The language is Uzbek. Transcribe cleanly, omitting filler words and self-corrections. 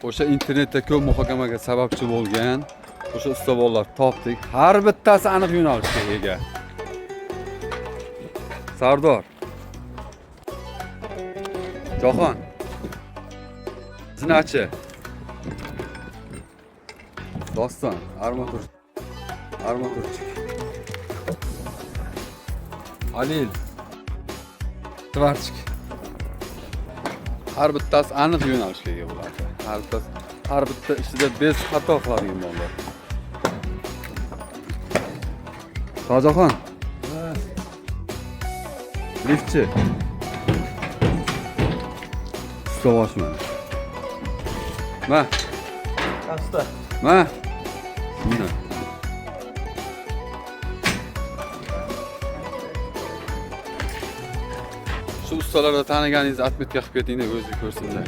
o'sha internetda ko'p muhokamaga sababchi bo'lgan o'sha ustovorlar topdik. Har bittasi aniq yo'nalishga ega. Sardor. Jahon. Zinachi. Doston, armaturchik. Halil. Tvarchik. Har bittasi aniq yo'nalishga ega bo'ladi. Har bitta ishida bez xato qiladigan bo'ladi. Shojaxon. Liftchi. Ustovoshman. Ma. Usta. Ma. Mana. Shu ustalarda taniganingizni atmetga qilib keting deb o'zi ko'rsinlar.